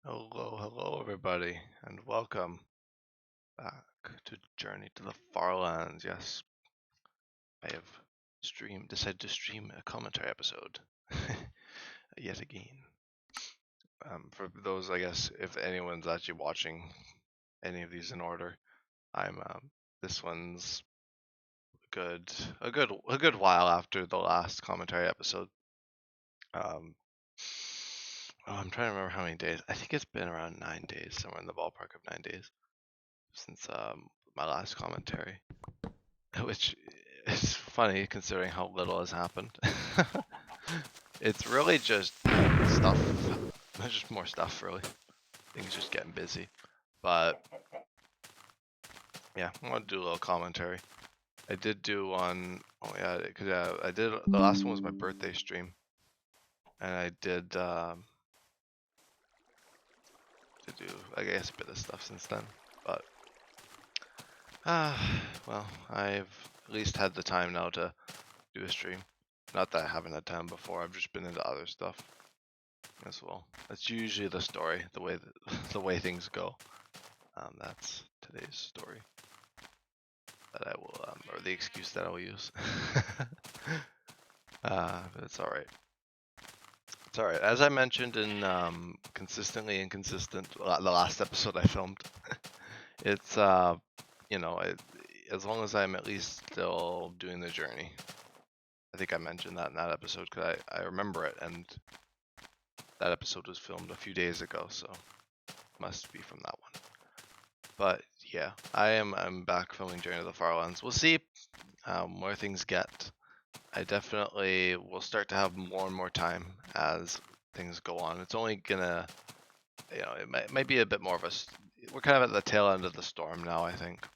Hello, everybody, and welcome back to Journey to the Farlands. Yes, I have decided to stream a commentary episode yet again. For those, I guess, if anyone's actually watching any of these in order, I'm this one's a good while after the last commentary episode. I'm trying to remember how many days. I think it's been around 9 days, somewhere in the ballpark of 9 days since my last commentary. Which is funny considering how little has happened. It's really just stuff. There's just more stuff, really. Things just getting busy. But yeah, I want to do a little commentary. I did do one. Oh yeah, because I did. The last one was my birthday stream, and I did to do, I guess, a bit of stuff since then. But well, I've at least had the time now to do a stream. Not that I haven't had time before. I've just been into other stuff as well. That's usually the story, the way things go. That's today's story that I will, or the excuse that I will use. But it's all right. It's all right. As I mentioned in consistently inconsistent, the last episode I filmed, it's you know, as long as I'm at least still doing the journey. I think I mentioned that in that episode because I remember it, and that episode was filmed a few days ago, so must be from that one. But yeah, I'm back filming Journey to the Farlands. We'll see where things get. I definitely will start to have more and more time as things go on. It's only gonna, it might be a bit more of a. We're kind of at the tail end of the storm now, I think.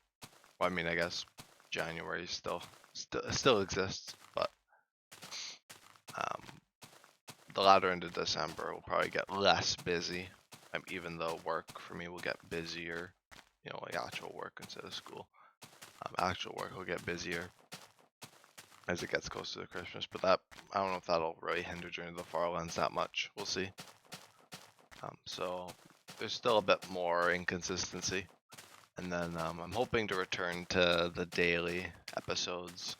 Well, I mean, I guess January still exists, but the latter end of December will probably get less busy. Even though work for me will get busier, like actual work instead of school. Actual work will get busier as it gets closer to Christmas, but that, I don't know if that'll really hinder Journey to the Farlands that much. We'll see. So there's still a bit more inconsistency, and then I'm hoping to return to the daily episodes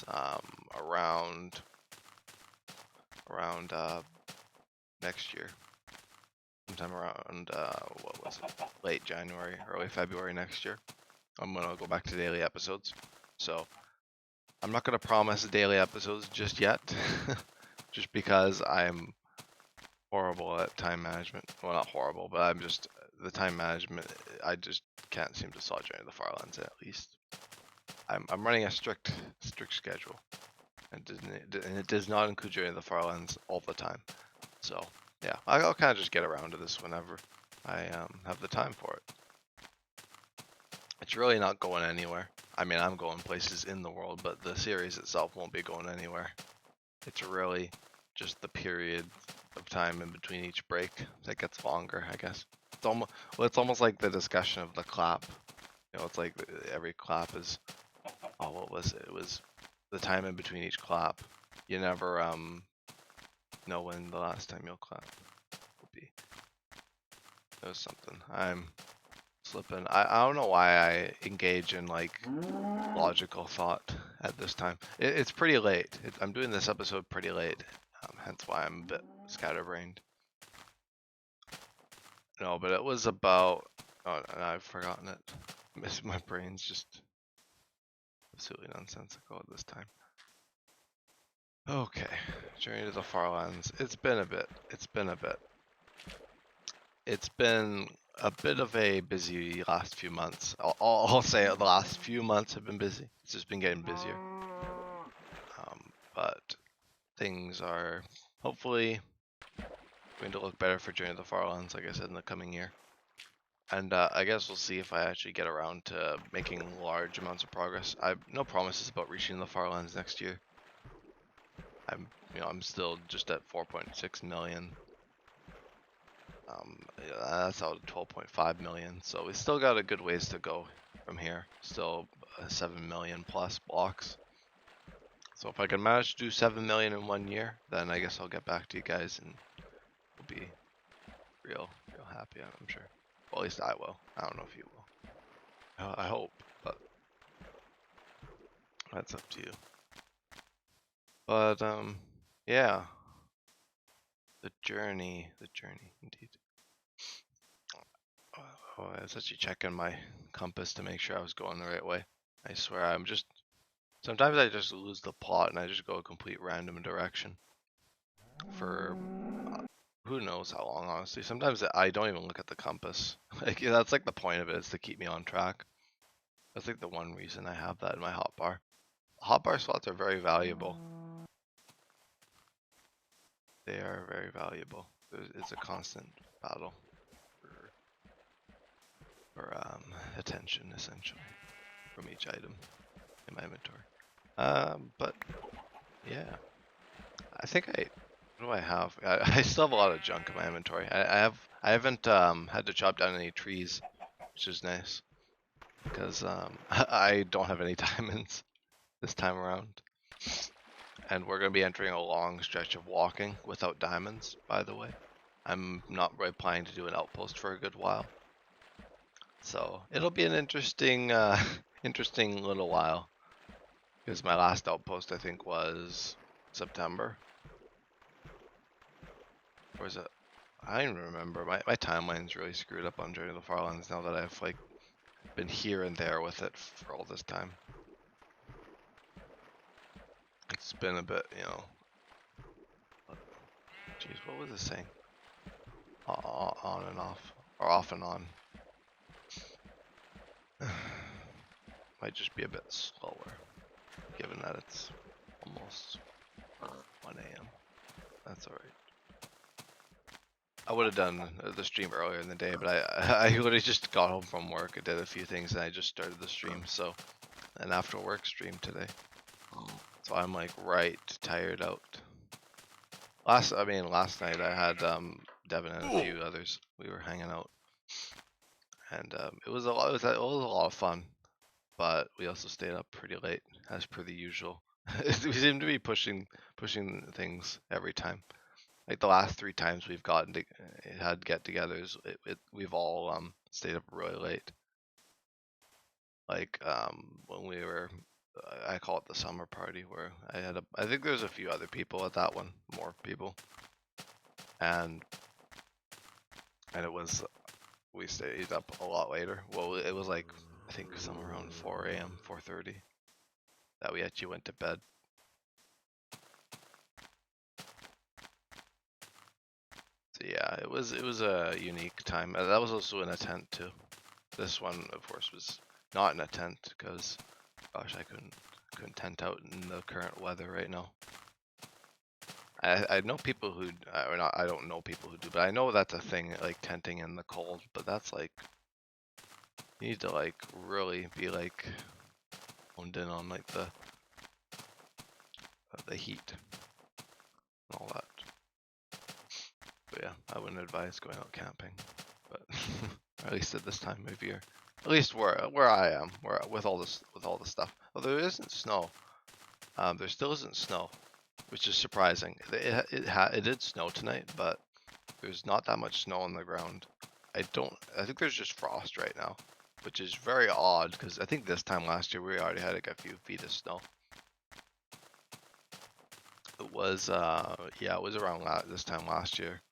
around next year, sometime around what was it, late January, early February next year. I'm gonna go back to daily episodes. So I'm not gonna promise daily episodes just yet, just because I'm horrible at time management. Well, not horrible, but I'm just the time management. I just can't seem to solve Journey to the Farlands at least. I'm running a strict schedule, and it does not include Journey to the Farlands all the time. So yeah, I'll kind of just get around to this whenever I have the time for it. It's really not going anywhere. I mean, I'm going places in the world, but the series itself won't be going anywhere. It's really just the period of time in between each break that gets longer, I guess. It's almost like the discussion of the clap. It's like every clap is, oh, what was it? It was the time in between each clap. You never know when the last time you'll clap will be. It was something. I'm slipping. I don't know why I engage in like logical thought at this time. It's pretty late. I'm doing this episode pretty late, hence why I'm a bit scatterbrained. No, but it was about. Oh, and I've forgotten it. My brain's just absolutely nonsensical at this time. Okay, Journey to the Farlands. It's been a bit. It's been a bit of a busy last few months. I'll say it, the last few months have been busy. It's just been getting busier. But things are hopefully going to look better for Journey to the Farlands, like I said, in the coming year. And I guess we'll see if I actually get around to making large amounts of progress. I have no promises about reaching the Farlands next year. I'm still just at 4.6 million. That's out of 12.5 million, so we still got a good ways to go from here. Still 7 million plus blocks. So if I can manage to do 7 million in 1 year, then I guess I'll get back to you guys and we'll be real happy, I'm sure. Well, at least I will. I don't know if you will. I hope, but that's up to you. But yeah, the journey, indeed. Oh, I was actually checking my compass to make sure I was going the right way. I swear, sometimes I just lose the plot and I just go a complete random direction for who knows how long, honestly. Sometimes I don't even look at the compass. Like, yeah, that's like the point of it, is to keep me on track. That's like the one reason I have that in my hotbar. Hotbar slots are very valuable. They are very valuable. It's a constant battle for attention, essentially, from each item in my inventory. But yeah, I think what do I have? I still have a lot of junk in my inventory. I haven't had to chop down any trees, which is nice, because I don't have any diamonds this time around. And we're going to be entering a long stretch of walking without diamonds, by the way. I'm not really planning to do an outpost for a good while. So it'll be an interesting interesting little while. Because my last outpost, I think, was September. Or is it? I don't even remember. My timeline's really screwed up on Journey to the Farlands now that I've like been here and there with it for all this time. It's been a bit, you know. Jeez, what was it saying? On and off, or off and on. Might just be a bit slower, given that it's almost 1 a.m. That's alright. I would have done the stream earlier in the day, but I literally just got home from work. I did a few things and I just started the stream. So, an after work stream today. So I'm like right tired out. Last night I had Devin and a few others. We were hanging out, and it was a lot of fun. But we also stayed up pretty late, as per the usual. We seem to be pushing things every time. Like the last 3 times we've had get-togethers, we've all stayed up really late. Like when we were, I call it the summer party, where I think there's a few other people at that one, more people, and it was, we stayed up a lot later. Well, it was like, I think somewhere around 4 a.m., 4:30, that we actually went to bed. So yeah, it was a unique time. That was also in a tent too. This one, of course, was not in a tent because, gosh, I couldn't tent out in the current weather right now. I know people who, or not, I don't know people who do, but I know that's a thing, like tenting in the cold. But that's like, you need to like really be like honed in on like the heat and all that. But yeah, I wouldn't advise going out camping, but at least at this time of year, at least where I am, with all the stuff. Although there isn't snow, there still isn't snow, which is surprising. It did snow tonight, but there's not that much snow on the ground. I think there's just frost right now, which is very odd because I think this time last year we already had like a few feet of snow. It was it was around this time last year.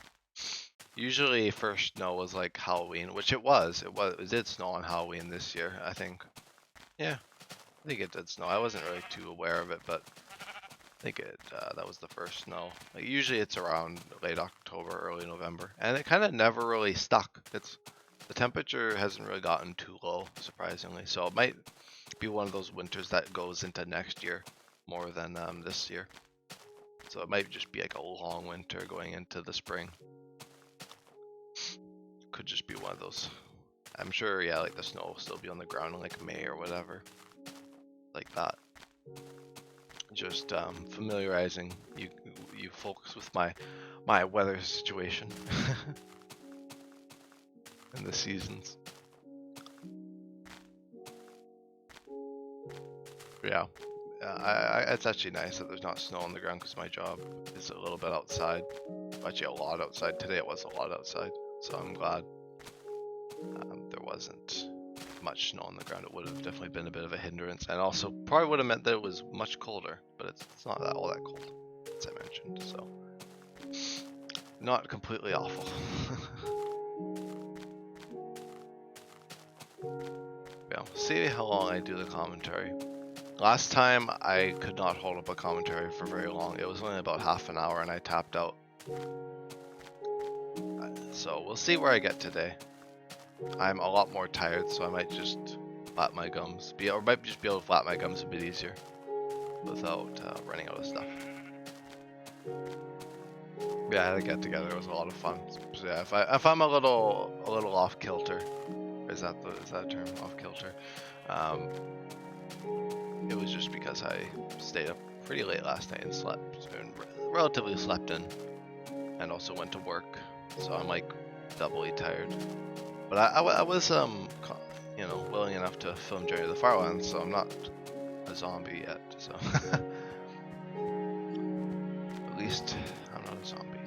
Usually first snow was like Halloween, which it was. It did snow on Halloween this year, I think. Yeah, I think it did snow. I wasn't really too aware of it, but I think that was the first snow. Like, usually it's around late October, early November, and it kind of never really stuck. The temperature hasn't really gotten too low, surprisingly. So it might be one of those winters that goes into next year more than this year. So it might just be like a long winter going into the spring. Could just be one of those. I'm sure, yeah, like the snow will still be on the ground in like May or whatever, like that. Just familiarizing you folks with my weather situation and the seasons. Yeah, it's actually nice that there's not snow on the ground because my job is a little bit outside. Actually, a lot outside. Today it was a lot outside. so I'm glad there wasn't much snow on the ground. It would have definitely been a bit of a hindrance, and also probably would have meant that it was much colder, but it's not all that cold, as I mentioned, so not completely awful. Yeah, see how long I do the commentary. Last time I could not hold up a commentary for very long. It was only about half an hour and I tapped out. So we'll see where I get today. I'm a lot more tired, so I might just flap my gums. Or might just be able to flap my gums a bit easier without running out of stuff. Yeah, the get together was a lot of fun. So yeah, if I'm a little off kilter, is that a term, off kilter? It was just because I stayed up pretty late last night and relatively slept in, and also went to work, so I'm like doubly tired. But I was you know, willing enough to film Journey to the Farlands, so I'm not a zombie yet. So at least I'm not a zombie.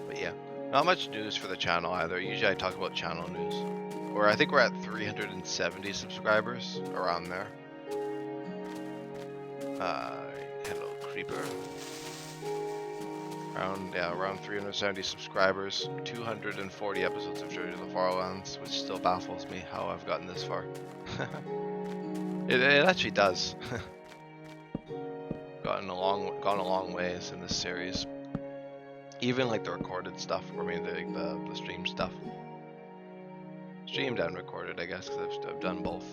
But yeah, not much news for the channel either. Usually I talk about channel news. Or I think we're at 370 subscribers, around there. Hello, creeper. Around 370 subscribers, 240 episodes of Journey to the Farlands, which still baffles me how I've gotten this far. it actually does. Gone a long ways in this series. Even like the recorded stuff, or maybe the stream stuff. Streamed and recorded, I guess, because I've done both.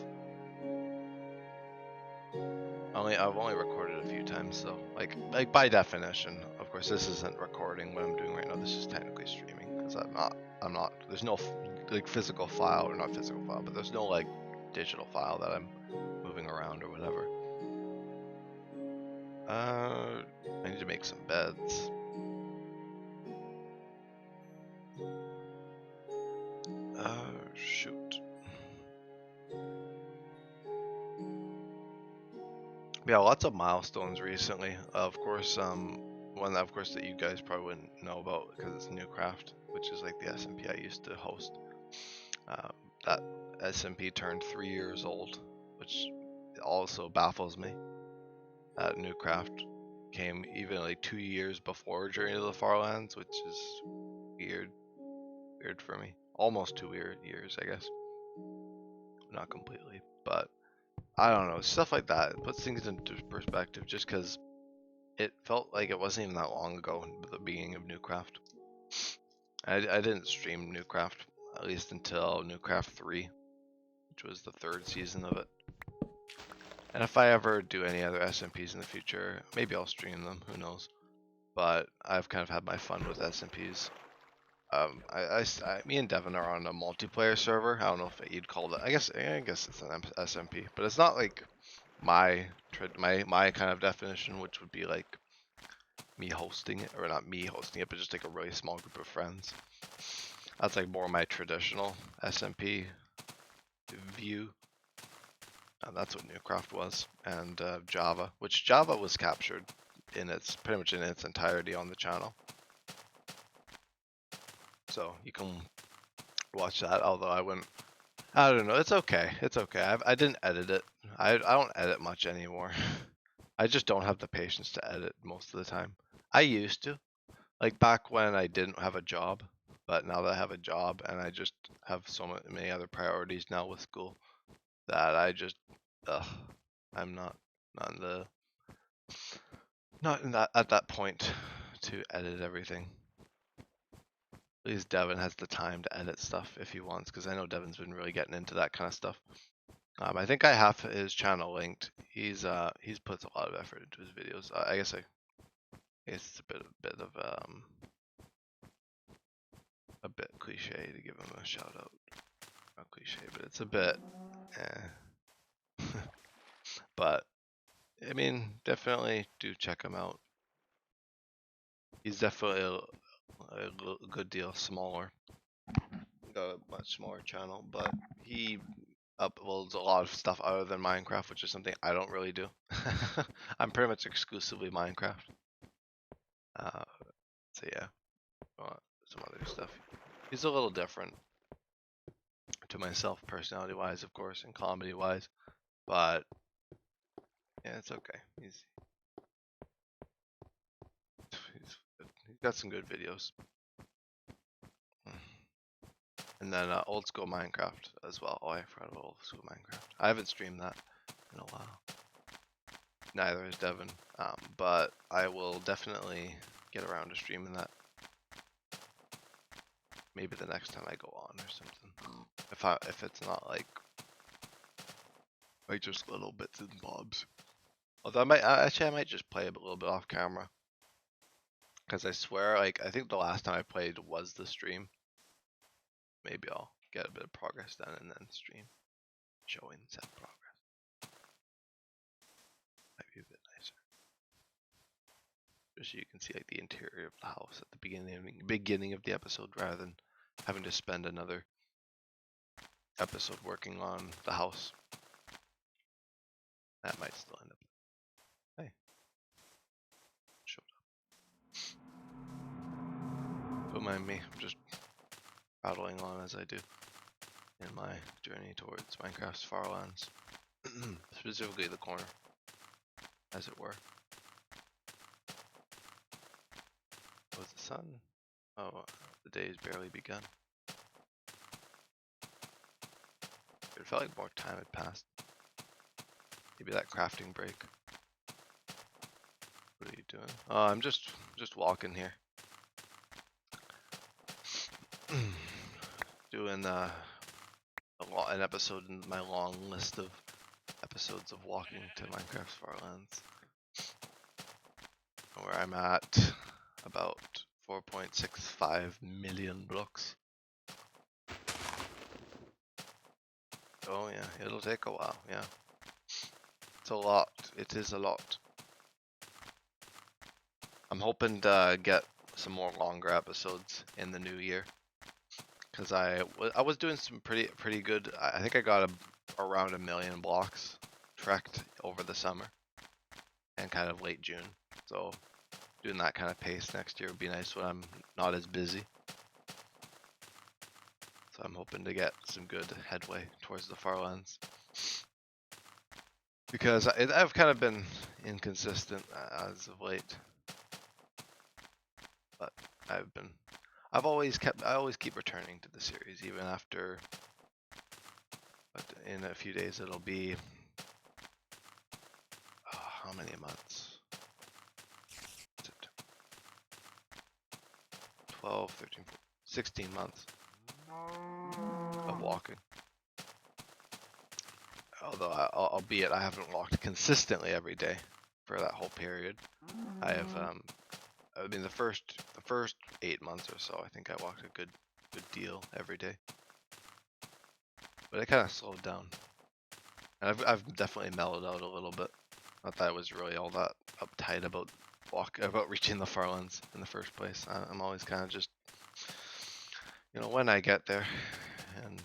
I've only recorded a few times, so like by definition, of course, this isn't recording what I'm doing right now. This is technically streaming, because I'm not. There's no like physical file, or not physical file, but there's no like digital file that I'm moving around or whatever. I need to make some beds. Shoot. Yeah, lots of milestones recently. Of course, one of course that you guys probably wouldn't know about because it's Newcraft, which is like the SMP I used to host. That SMP turned 3 years old, which also baffles me. That Newcraft came even like 2 years before Journey to the Farlands, which is weird for me. Almost 2 years, I guess. Not completely, but I don't know, stuff like that. It puts things into perspective, just because it felt like it wasn't even that long ago, the beginning of Newcraft. I didn't stream Newcraft, at least until Newcraft 3, which was the 3rd season of it. And if I ever do any other SMPs in the future, maybe I'll stream them, who knows. But I've kind of had my fun with SMPs. Me and Devin are on a multiplayer server. I don't know if you'd call it. I guess it's an SMP, but it's not like my kind of definition, which would be like me hosting it, or not me hosting it, but just like a really small group of friends. That's like more my traditional SMP view. And that's what Newcraft was, and Java, which Java was captured pretty much in its entirety on the channel. So you can watch that, although I don't know, it's okay. I didn't edit it. I don't edit much anymore. I just don't have the patience to edit most of the time. I used to, like back when I didn't have a job, but now that I have a job and I just have so many other priorities now with school, that I just, I'm not at that point to edit everything. At least Devin has the time to edit stuff if he wants, because I know Devin's been really getting into that kind of stuff. I think I have his channel linked. He's puts a lot of effort into his videos. I guess it's a bit cliche to give him a shout out. Not cliche, but it's a bit but I mean, definitely do check him out. He's definitely a good deal smaller. Got a much smaller channel, but he uploads a lot of stuff other than Minecraft, which is something I don't really do. I'm pretty much exclusively Minecraft. So yeah, some other stuff. He's a little different to myself, personality-wise, of course, and comedy-wise, but yeah, it's okay. He's good. He's got some good videos. And then old school Minecraft as well. Oh, I forgot about old school Minecraft. I haven't streamed that in a while. Neither has Devin, but I will definitely get around to streaming that. Maybe the next time I go on or something. If it's not like just little bits and bobs. Although I might just play a little bit off camera. Because I swear, like, I think the last time I played was the stream. Maybe I'll get a bit of progress done and then stream. Showing said progress. Might be a bit nicer. Just so you can see like the interior of the house at the beginning of the episode rather than having to spend another episode working on the house. That might still end up. Hey. Showed up. Don't mind me, I'm just rattling on as I do in my journey towards Minecraft's Farlands. Specifically the corner, as it were. Was the sun? Oh, the day has barely begun. It felt like more time had passed. Maybe that crafting break. What are you doing? Oh, I'm just walking here. Doing an episode in my long list of episodes of walking to Minecraft's Farlands. Where I'm at about 4.65 million blocks. Oh yeah, it'll take a while, yeah. It's a lot. It is a lot. I'm hoping to get some more longer episodes in the new year. Because I was doing some pretty good. I think I got around 1 million blocks trekked over the summer and kind of late June. So doing that kind of pace next year would be nice when I'm not as busy. So I'm hoping to get some good headway towards the Farlands. Because I've kind of been inconsistent as of late. But I always keep returning to the series even after, but in a few days it'll be, how many months? 12, 13, 14, 16 months of walking. Although albeit I haven't walked consistently every day for that whole period. I have I mean the first 8 months or so I think I walked a good deal every day. But it kind of slowed down. And I've definitely mellowed out a little bit. Not that I was really all that uptight about reaching the Farlands in the first place. I'm always kind of just, when I get there, and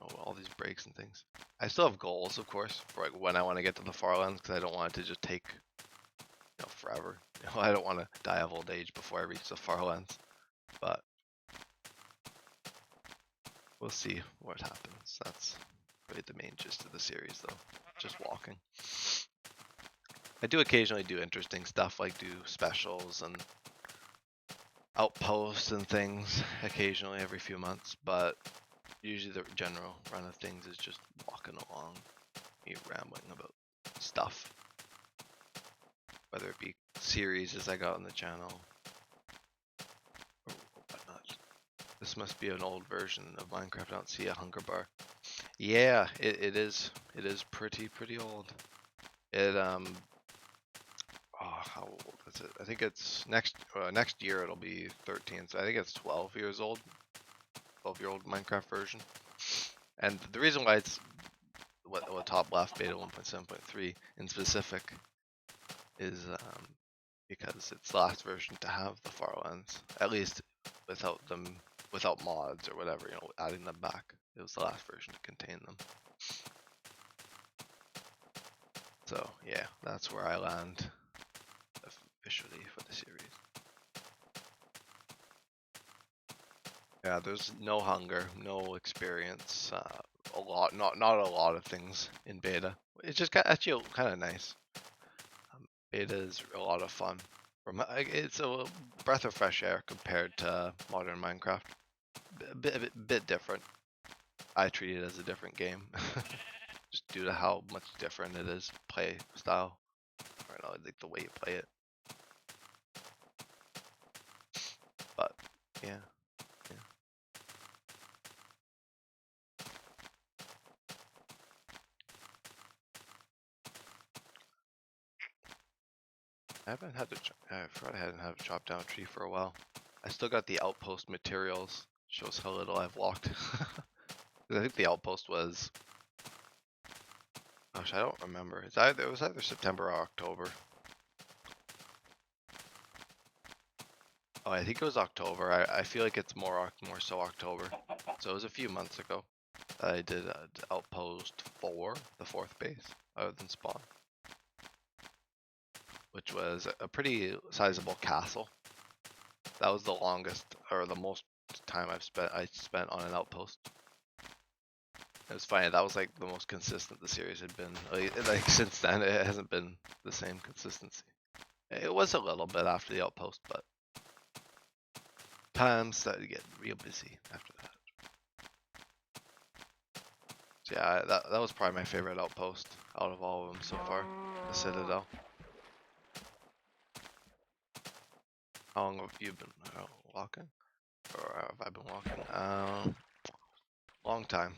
all these breaks and things. I still have goals, of course, for like when I want to get to the Farlands, because I don't want it to just take, forever. I don't want to die of old age before I reach the Farlands. But we'll see what happens. That's really the main gist of the series, though. Just walking. I do occasionally do interesting stuff, like do specials and outposts and things occasionally every few months, but usually the general run of things is just walking along, me rambling about stuff, whether it be series as I got on the channel or whatnot. This must be an old version of Minecraft. I don't see a hunger bar. Yeah, it is pretty old. It how old is it? I think it's next year it'll be 13, so I think it's 12 years old. 12-year-old Minecraft version. And the reason why it's what top left beta 1.7.3 in specific is because it's the last version to have the Farlands, at least without mods or whatever, adding them back. It was the last version to contain them. So yeah, that's where I land officially for the series. Yeah, there's no hunger, no experience, not a lot of things in beta. It's just actually kind of nice. Beta is a lot of fun. It's a breath of fresh air compared to modern Minecraft. A bit different. I treat it as a different game, just due to how much different it is play style. Or no, like the way you play it. But yeah. I haven't had to. I forgot I hadn't had to chop down a tree for a while. I still got the outpost materials. Shows how little I've walked. I think the outpost was. Gosh, I don't remember. It was either September or October. Oh, I think it was October. I feel like it's more so October. So it was a few months ago. I did outpost 4, the 4th base, other than spawn, which was a pretty sizable castle. That was the longest or the most time I spent on an outpost. It was funny. That was like the most consistent the series had been. Like since then, it hasn't been the same consistency. It was a little bit after the outpost, but times started to get real busy after that. So yeah, that was probably my favorite outpost out of all of them so far. The Citadel. How long have you been walking? Or have I been walking? Long time.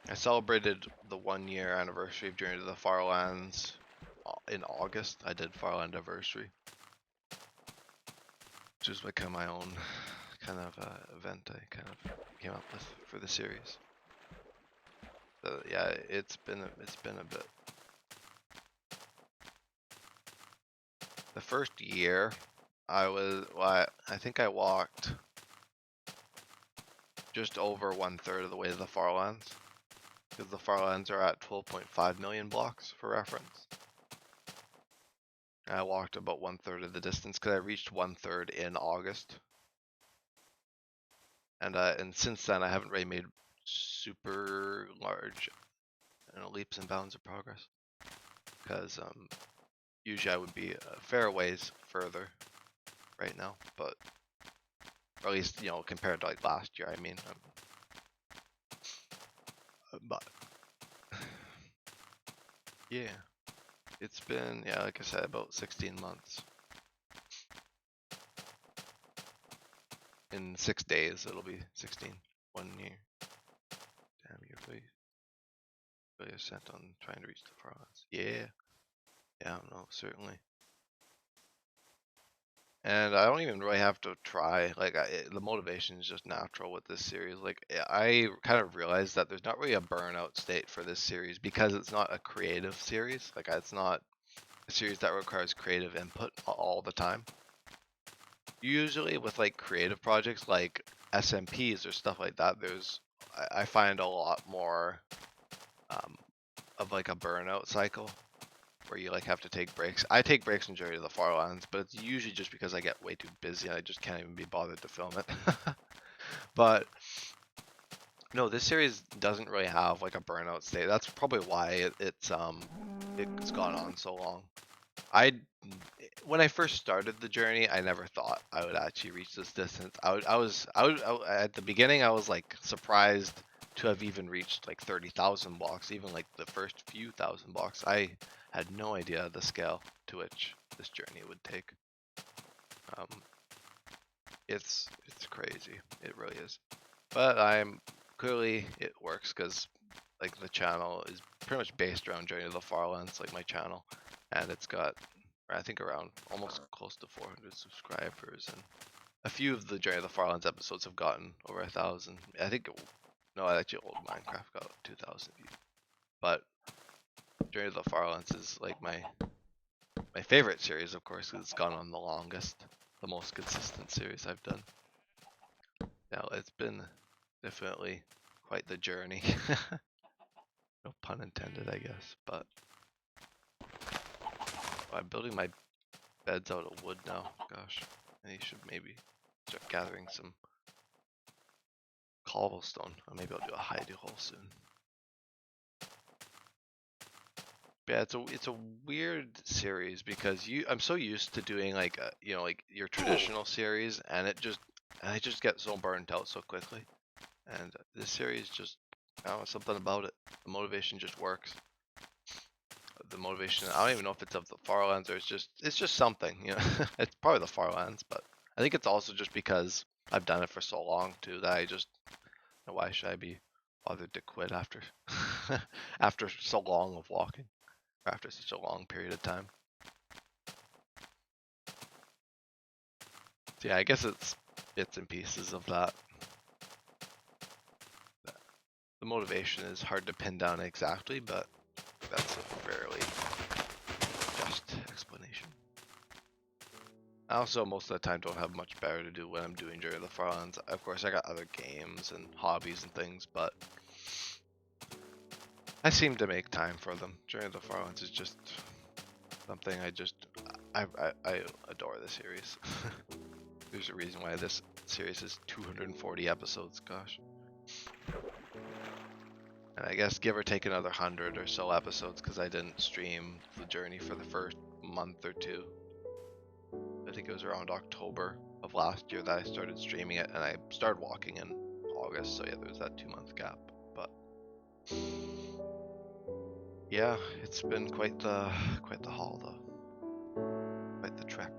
I celebrated the 1-year anniversary of Journey to the Farlands in August. I did Farland anniversary, which was like my own kind of event I kind of came up with for the series. So yeah, it's been a bit. The first year, I think I walked just over 1/3 of the way to the Farlands, because the Farlands are at 12.5 million blocks for reference. I walked about 1/3 of the distance because I reached 1/3 in August. And since then I haven't really made super large leaps and bounds of progress, because usually I would be a fair ways further right now, but or at least compared to like last year. I mean, but yeah, it's been like I said, about 16 months. In 6 days it'll be 16. 1 year. Damn, you're really sent on trying to reach the Farlands. Yeah, no, certainly. And I don't even really have to try. Like the motivation is just natural with this series. Like I kind of realized that there's not really a burnout state for this series because it's not a creative series. Like it's not a series that requires creative input all the time. Usually with like creative projects like SMPs or stuff like that, I find a lot more of like a burnout cycle where you like have to take breaks. I take breaks in Journey to the Farlands, but it's usually just because I get way too busy and I just can't even be bothered to film it. But no, this series doesn't really have like a burnout state. That's probably why it's gone on so long. When I first started the journey, I never thought I would actually reach this distance. At the beginning I was like surprised to have even reached like 30,000 blocks, even like the first few thousand blocks. I had no idea the scale to which this journey would take. It's crazy. It really is. But clearly it works because like the channel is pretty much based around Journey to the Farlands, like my channel, and it's got I think around almost close to 400 subscribers, and a few of the Journey to the Farlands episodes have gotten over 1,000. I think no, actually old Minecraft got 2,000 views, but Journey to the Farlands is like my favorite series, of course, because it's gone on the longest, the most consistent series I've done. Now it's been definitely quite the journey. No pun intended, I guess, but I'm building my beds out of wood now. Gosh, I should maybe start gathering some cobblestone. Or maybe I'll do a hidey hole soon. Yeah, it's a weird series because I'm so used to doing like like your traditional series, and I just get so burnt out so quickly. And this series just, I don't know, something about it. The motivation just works. The motivation, I don't even know if it's of the Farlands or it's just something, you know. It's probably the Farlands, but I think it's also just because I've done it for so long too that I just, why should I be bothered to quit after after so long of walking, or after such a long period of time. So yeah, I guess it's bits and pieces of that. The motivation is hard to pin down exactly, but that's a fairly just explanation. I also most of the time don't have much better to do when I'm doing during the Farlands. Of course, I got other games and hobbies and things, but I seem to make time for them. During the Farlands is just something I adore the series. There's a reason why this series is 240 episodes, gosh. And I guess give or take another 100 or so episodes because I didn't stream the journey for the first month or two. I think it was around October of last year that I started streaming it, and I started walking in August, so yeah, there was that 2-month gap. But yeah, it's been quite the haul though, quite the trek.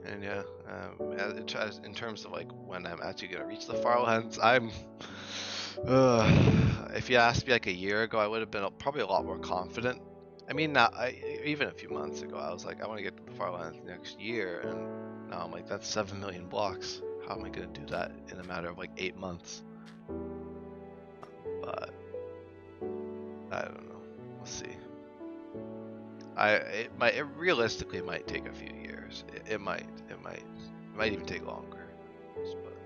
And yeah, in terms of like when I'm actually gonna reach the Farlands, if you asked me like a year ago, I would have been probably a lot more confident. I mean, even a few months ago, I was like, I want to get to the Farlands next year, and now I'm like, that's 7 million blocks. How am I gonna do that in a matter of like 8 months? But I don't know. We'll see. Realistically, it might take a few years. It might even take longer. But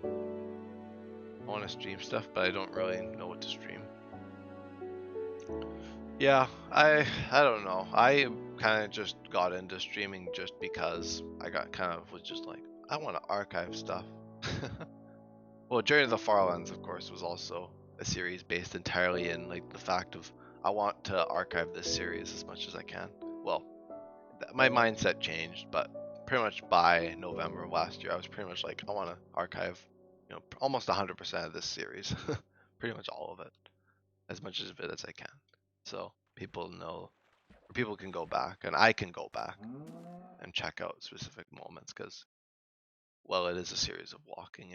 I want to stream stuff, but I don't really know what to stream. Yeah, I don't know. I kind of just got into streaming just because I was just like, I want to archive stuff. Well, Journey to the Farlands, of course, was also a series based entirely in like the fact of I want to archive this series as much as I can. Well, my mindset changed, but pretty much by November of last year, I was pretty much like, I want to archive, almost 100% of this series, pretty much all of it, as much of it as I can. So people know, or people can go back, and I can go back and check out specific moments because, well, it is a series of walking.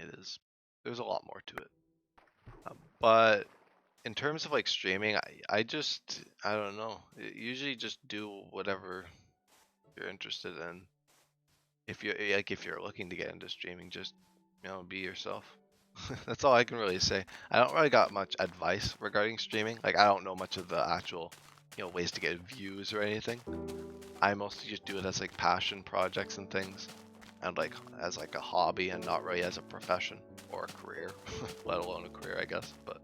There's a lot more to it. But in terms of like streaming, I don't know. Usually just do whatever you're interested in. If you're looking to get into streaming, just be yourself. That's all I can really say. I don't really got much advice regarding streaming. Like I don't know much of the actual ways to get views or anything. I mostly just do it as like passion projects and things, and like as like a hobby and not really as a profession or a career, let alone a career, I guess. But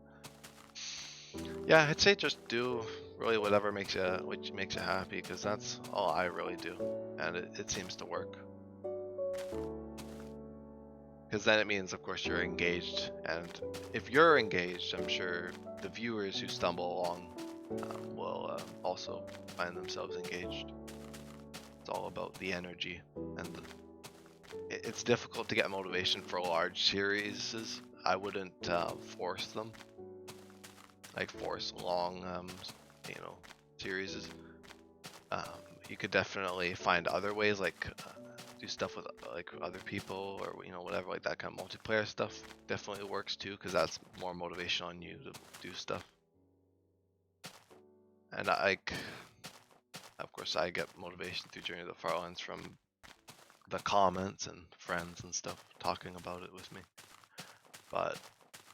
yeah, I'd say just do really whatever makes you happy, because that's all I really do, and it seems to work. Because then it means, of course, you're engaged, and if you're engaged, I'm sure the viewers who stumble along will also find themselves engaged. It's all about the energy, and it's difficult to get motivation for large series. I wouldn't force them, like force long, series. You could definitely find other ways, like do stuff with like other people, or whatever, like that kind of multiplayer stuff definitely works too, because that's more motivation on you to do stuff. And of course, I get motivation through Journey to the Farlands from the comments and friends and stuff talking about it with me. But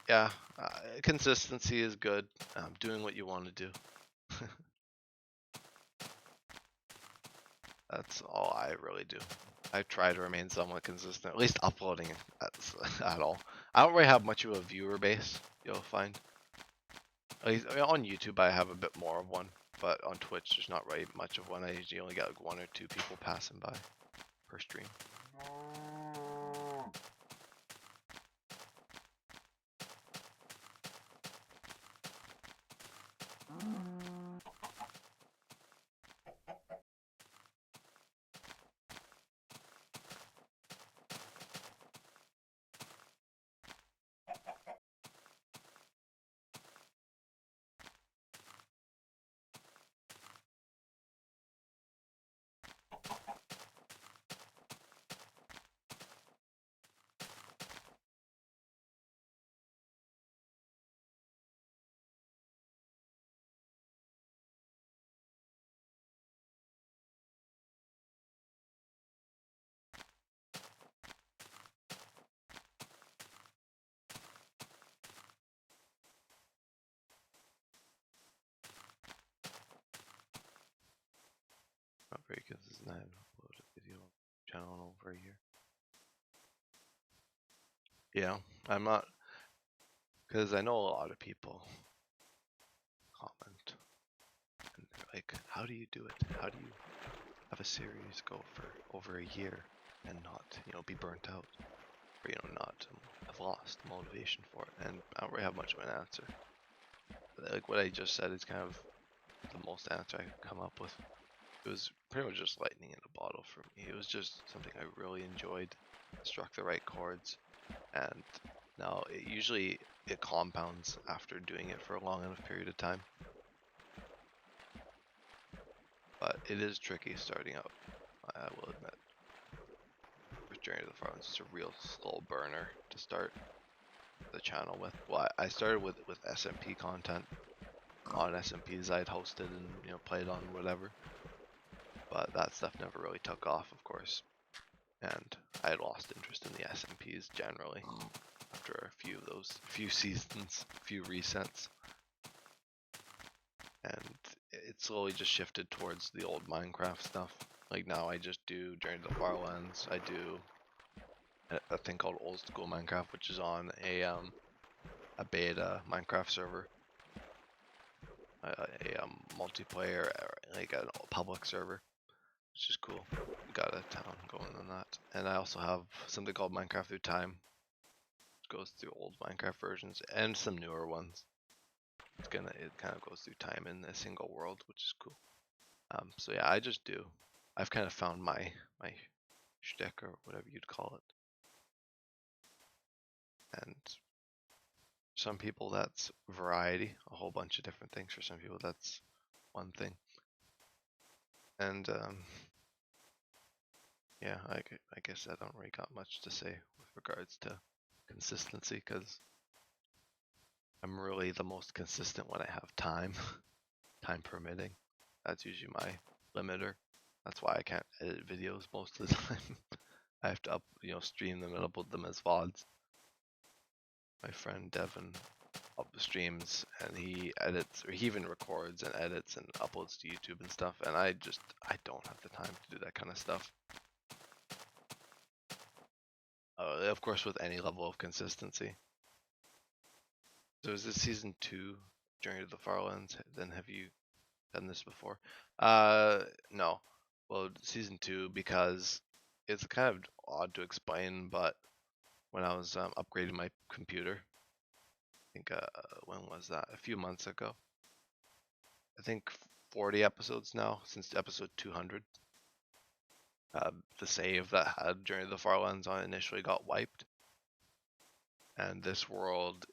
yeah, consistency is good. Doing what you want to do. That's all I really do. I try to remain somewhat consistent, at least uploading at all. I don't really have much of a viewer base, you'll find. At least, on YouTube I have a bit more of one, but on Twitch there's not really much of one. I usually only get like 1 or 2 people passing by. per stream. Not very consistent. I haven't uploaded a video on the channel in over a year. Yeah, I'm not, because I know a lot of people comment and they're like, how do you do it? How do you have a series go for over a year and not, be burnt out? Or, not have lost motivation for it? And I don't really have much of an answer. But, like what I just said is kind of the most answer I could come up with. It was pretty much just lightning in a bottle for me. It was just something I really enjoyed, struck the right chords, and now it compounds after doing it for a long enough period of time. But it is tricky starting out, I will admit. With Journey to the Farlands, it's a real slow burner to start the channel with. Well, I started with SMP content on SMPs I'd hosted and played on whatever. But that stuff never really took off, of course. And I had lost interest in the SMPs generally after a few seasons, a few resets. And it slowly just shifted towards the old Minecraft stuff. Like now I just do Journey to the Farlands. I do a thing called Old School Minecraft, which is on a beta Minecraft server. A multiplayer, like a public server, which is cool. Got a town going on that. And I also have something called Minecraft Through Time, which goes through old Minecraft versions and some newer ones. It kind of goes through time in a single world, which is cool. So yeah, I've kind of found my shtick, or whatever you'd call it. And some people that's variety, a whole bunch of different things. For some people that's one thing. And yeah, I guess I don't really got much to say with regards to consistency, because I'm really the most consistent when I have time, time permitting. That's usually my limiter. That's why I can't edit videos most of the time. I have to stream them and upload them as VODs. My friend Devin streams, and he edits, or he even records and edits and uploads to YouTube and stuff, and I don't have the time to do that kind of stuff. Of course, with any level of consistency. So is this season 2 Journey to the Farlands? Then have you done this before? No. Well, season 2, because it's kind of odd to explain, but when I was upgrading my computer, I think when was that? A few months ago. I think 40 episodes now since episode 200. The save that had Journey to the Farlands on initially got wiped, and this world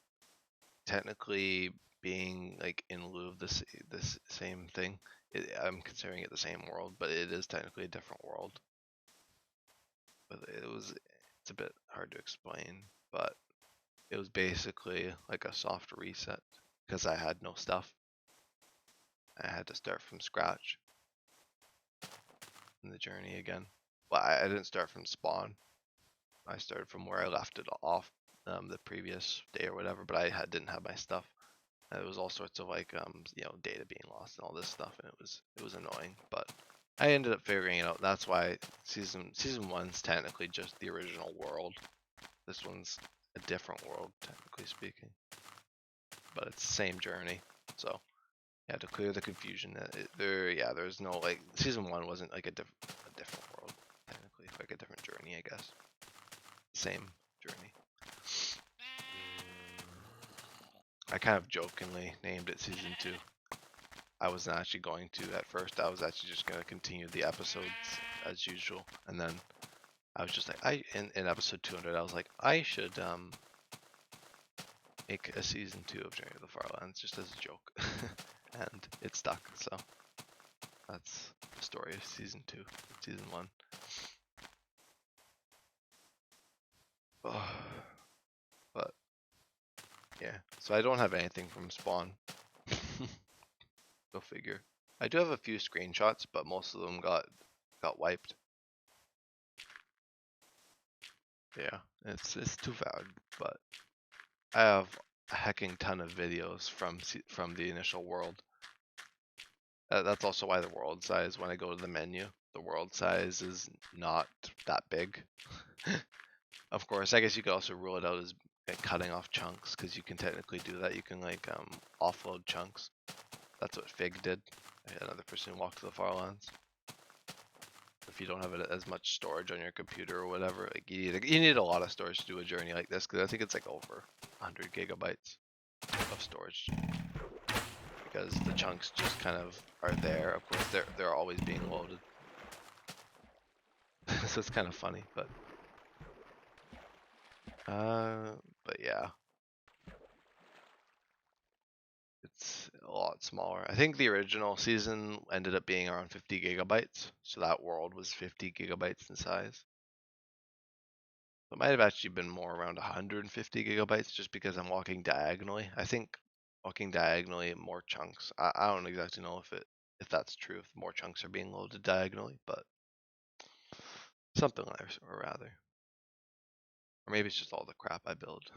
technically being like in lieu of this same thing. I'm considering it the same world, but it is technically a different world. But it's a bit hard to explain, but it was basically like a soft reset because I had no stuff. I had to start from scratch in the journey again. Well, I didn't start from spawn. I started from where I left it off the previous day or whatever, but I didn't have my stuff. It was all sorts of like data being lost and all this stuff, and it was annoying, but I ended up figuring it out. That's why season 1's technically just the original world. This one's a different world, technically speaking, but it's the same journey. So yeah, to clear the confusion, there's no like season 1 wasn't like a different world technically. like a different journey, I guess. Same journey. I kind of jokingly named it Season 2. I wasn't actually going to at first. I was actually just going to continue the episodes as usual. And then I was just like, in episode 200, I was like, I should make a Season 2 of Journey to the Farlands just as a joke. And it stuck, so that's the story of Season 2, Season 1. Oh, but yeah, so I don't have anything from spawn. Go figure. I do have a few screenshots, but most of them got wiped. Yeah, it's too bad, but I have a hecking ton of videos from the initial world. That's also why the world size, when I go to the menu, the world size is not that big. Of course, I guess you could also rule it out as cutting off chunks, because you can technically do that. You can like offload chunks. That's what Fig did. Another person who walked to the Farlands. If you don't have as much storage on your computer or whatever, like you need a lot of storage to do a journey like this, because I think it's like over 100 gigabytes of storage, because the chunks just kind of are there. Of course, they're always being loaded, so it's kind of funny, but yeah, it's a lot smaller. I think the original season ended up being around 50 gigabytes, so that world was 50 gigabytes in size. It might have actually been more around 150 gigabytes, just because I'm walking diagonally. I think walking diagonally, more chunks. I don't exactly know if that's true, if more chunks are being loaded diagonally, but something like that, or rather. Or maybe it's just all the crap I build.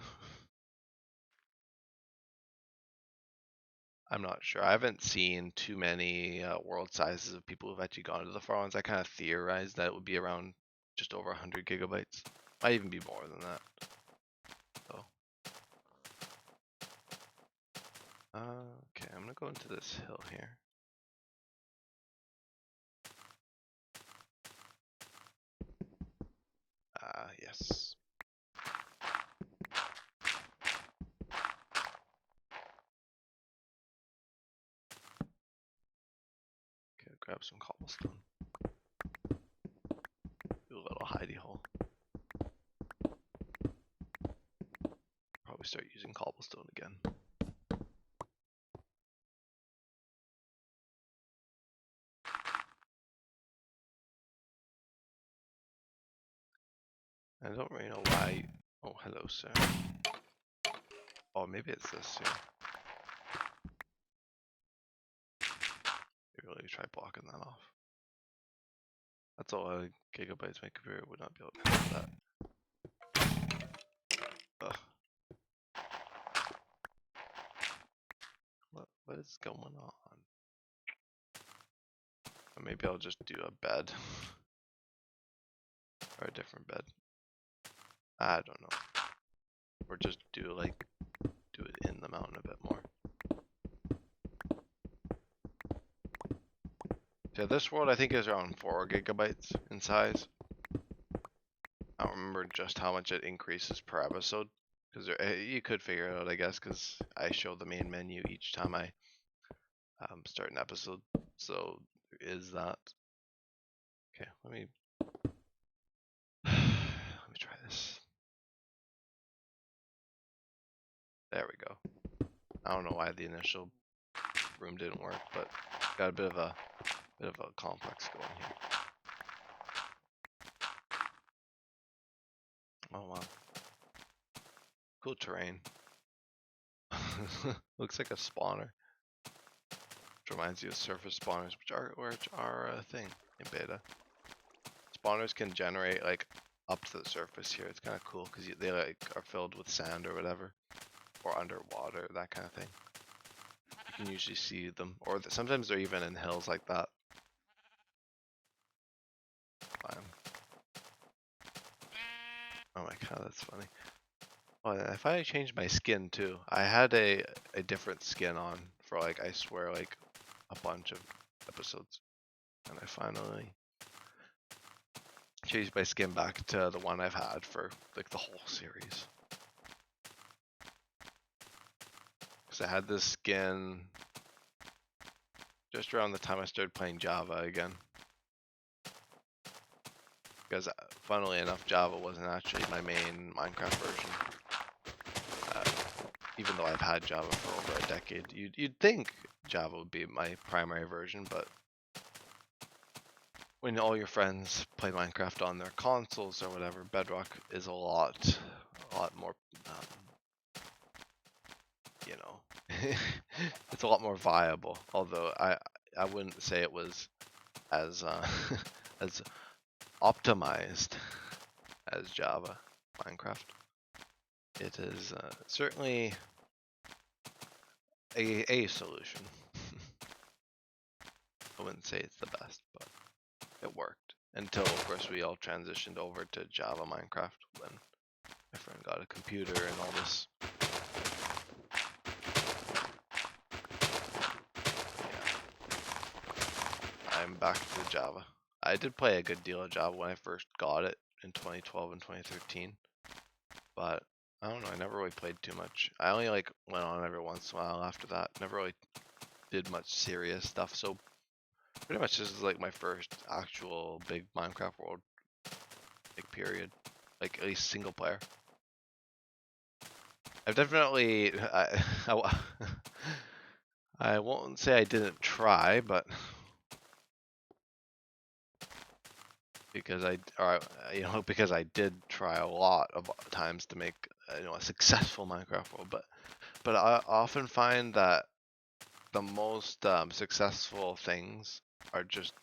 I'm not sure. I haven't seen too many world sizes of people who've actually gone to the Farlands. I kind of theorized that it would be around just over 100 gigabytes. Might even be more than that. So, okay, I'm gonna go into this hill here. Yes. Okay, grab some cobblestone. Do a little hidey hole. Probably start using cobblestone again. I don't really know why. Oh, hello, sir. Oh, maybe it's this here. Maybe I'll try blocking that off. That's all gigabytes my computer would not be able to handle that. Ugh. What is going on? Or maybe I'll just do a bed. Or a different bed. I don't know. Or just do it in the mountain a bit more. So this world I think is around 4 gigabytes in size. I don't remember just how much it increases per episode, because you could figure it out, I guess, because I show the main menu each time I start an episode. So there is that. Okay, let me try this. There we go. I don't know why the initial room didn't work, but got a bit of a complex going here. Oh wow, cool terrain. Looks like a spawner. Which reminds you of surface spawners, which are a thing in beta. Spawners can generate like up to the surface here. It's kind of cool because they like are filled with sand or whatever, or underwater, that kind of thing. You can usually see them, or sometimes they're even in hills like that. Oh my god, that's funny. Oh, if I change my skin too, I had a different skin on for like, I swear, like a bunch of episodes, and I finally change my skin back to the one I've had for like the whole series. Because I had this skin just around the time I started playing Java again. Because funnily enough, Java wasn't actually my main Minecraft version. Even though I've had Java for over a decade, you'd think Java would be my primary version, but when all your friends play Minecraft on their consoles or whatever, Bedrock is a lot more, you know, it's a lot more viable. Although I wouldn't say it was as as optimized as Java Minecraft. It is certainly a solution. I wouldn't say it's the best, but it worked. Until, of course, we all transitioned over to Java Minecraft when my friend got a computer and all this. Yeah. I'm back to Java. I did play a good deal of Java when I first got it in 2012 and 2013, but I don't know, I never really played too much. I only like went on every once in a while after that. Never really did much serious stuff, so pretty much this is like my first actual big Minecraft world, big period, like at least single player. I've definitely, I won't say I didn't try, but because because I did try a lot of times to make a successful Minecraft world, but I often find that the most successful things are just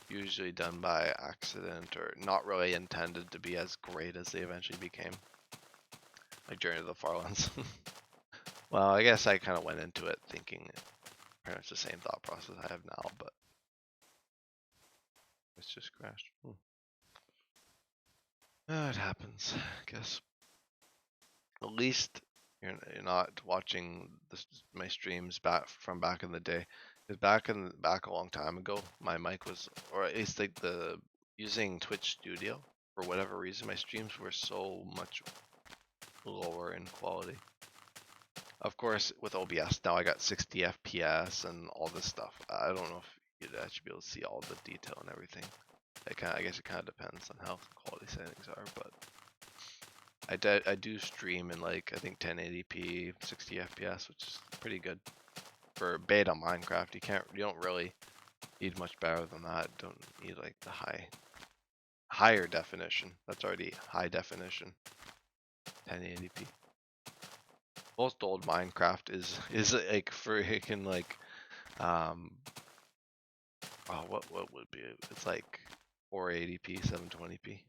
usually done by accident or not really intended to be as great as they eventually became. Like Journey to the Farlands. Well, I guess I kind of went into it thinking pretty much the same thought process I have now, but it's just crashed. It happens, I guess. At least you're not watching my streams back in the day. Because back a long time ago, my mic was, or at least like using Twitch Studio, for whatever reason, my streams were so much lower in quality. Of course, with OBS now I got 60 FPS and all this stuff. I don't know if you'd actually be able to see all the detail and everything. I guess it kind of depends on how quality settings are, but I do stream in like I think 1080p, 60 FPS, which is pretty good for beta Minecraft. You don't really need much better than that. Don't need like the higher definition. That's already high definition. 1080p. Most old Minecraft is like freaking like oh, what would be it's like 480p, 720p.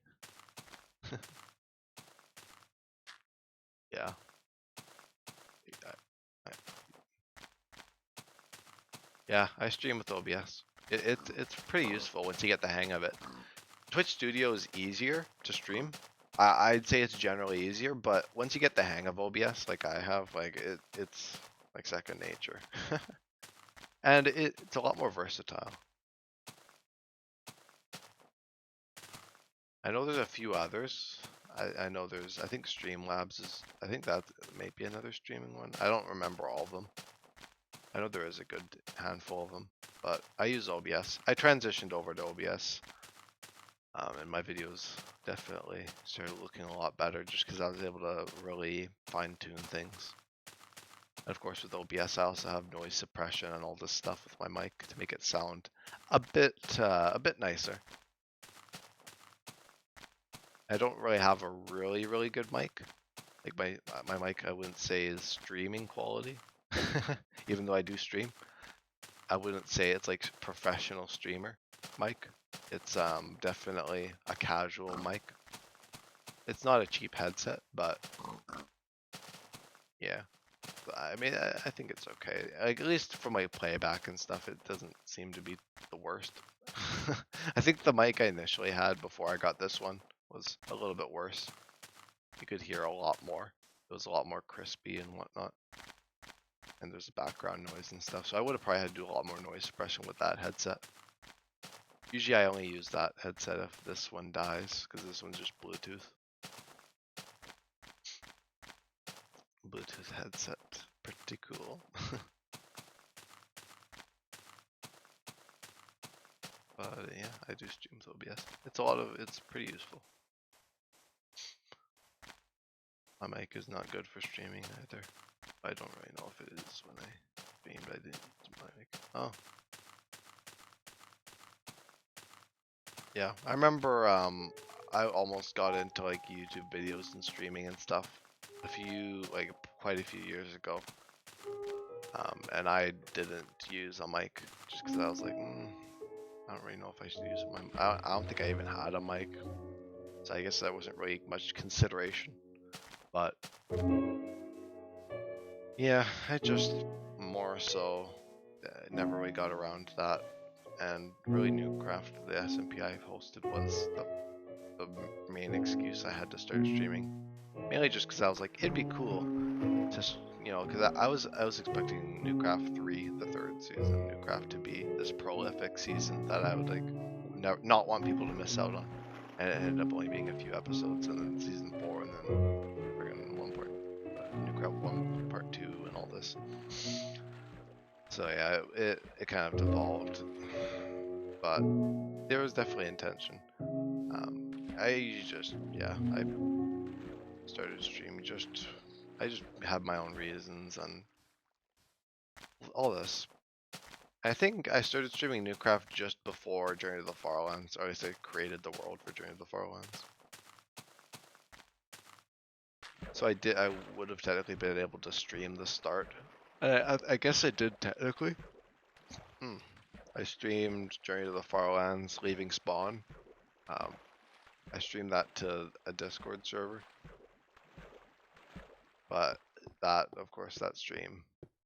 Yeah. Yeah, I stream with OBS. It's pretty useful once you get the hang of it. Twitch Studio is easier to stream. I'd say it's generally easier, but once you get the hang of OBS, like I have, like it's like second nature. And it's a lot more versatile. I know there's a few others. I know I think Streamlabs is, I think that may be another streaming one. I don't remember all of them. I know there is a good handful of them, but I use OBS. I transitioned over to OBS, and my videos definitely started looking a lot better just because I was able to really fine-tune things. And of course, with OBS, I also have noise suppression and all this stuff with my mic to make it sound a bit nicer. I don't really have a really good mic. Like my mic, I wouldn't say is streaming quality, even though I do stream. I wouldn't say it's like professional streamer mic. It's definitely a casual mic. It's not a cheap headset, but yeah. I mean, I think it's okay. Like, at least for my playback and stuff, it doesn't seem to be the worst. I think the mic I initially had before I got this one was a little bit worse. You could hear a lot more. It was a lot more crispy and whatnot. And there's background noise and stuff. So I would have probably had to do a lot more noise suppression with that headset. Usually I only use that headset if this one dies, because this one's just Bluetooth. Bluetooth headset, pretty cool. But yeah, I do stream with OBS. It's pretty useful. My mic is not good for streaming either. I don't really know if it is when I stream, but I didn't use my mic. Oh. Yeah, I remember I almost got into like YouTube videos and streaming and stuff quite a few years ago. And I didn't use a mic just because I was like, I don't really know if I should use my. I don't think I even had a mic, so I guess that wasn't really much consideration. But yeah, I just more so never really got around to that, and really Newcraft, the SMP I hosted, was the main excuse I had to start streaming. Mainly just because I was like, it'd be cool to, because I was expecting Newcraft 3, the third season, Newcraft to be this prolific season that I would like not want people to miss out on, and it ended up only being a few episodes, and then season 4, and then friggin' Newcraft 1 part 2 and all this. So yeah, it kind of devolved, but there was definitely intention. I started streaming I just had my own reasons and all this. I think I started streaming Newcraft just before Journey to the Farlands, or at least I created the world for Journey to the Farlands. So I would have technically been able to stream the start. I guess I did technically. I streamed Journey to the Farlands, leaving spawn. I streamed that to a Discord server. But of course, that stream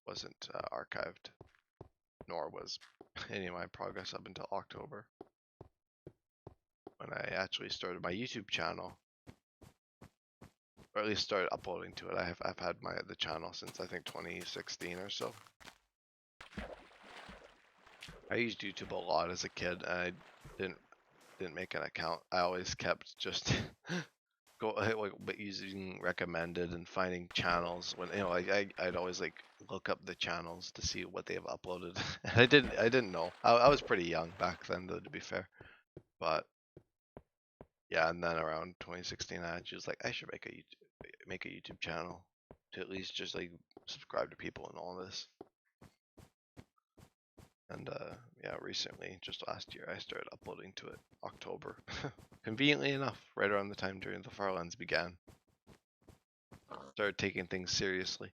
wasn't archived, nor was any of my progress up until October, when I actually started my YouTube channel, or at least started uploading to it. I've had the channel since I think 2016 or so. I used YouTube a lot as a kid, and I didn't make an account. I always kept just using recommended and finding channels when I'd always like look up the channels to see what they have uploaded. And I didn't know. I was pretty young back then, though, to be fair. But yeah, and then around 2016, I was like, I should make a YouTube channel to at least just like subscribe to people and all this. And yeah, recently, just last year, I started uploading to it, October. Conveniently enough, right around the time during the Farlands began. Started taking things seriously.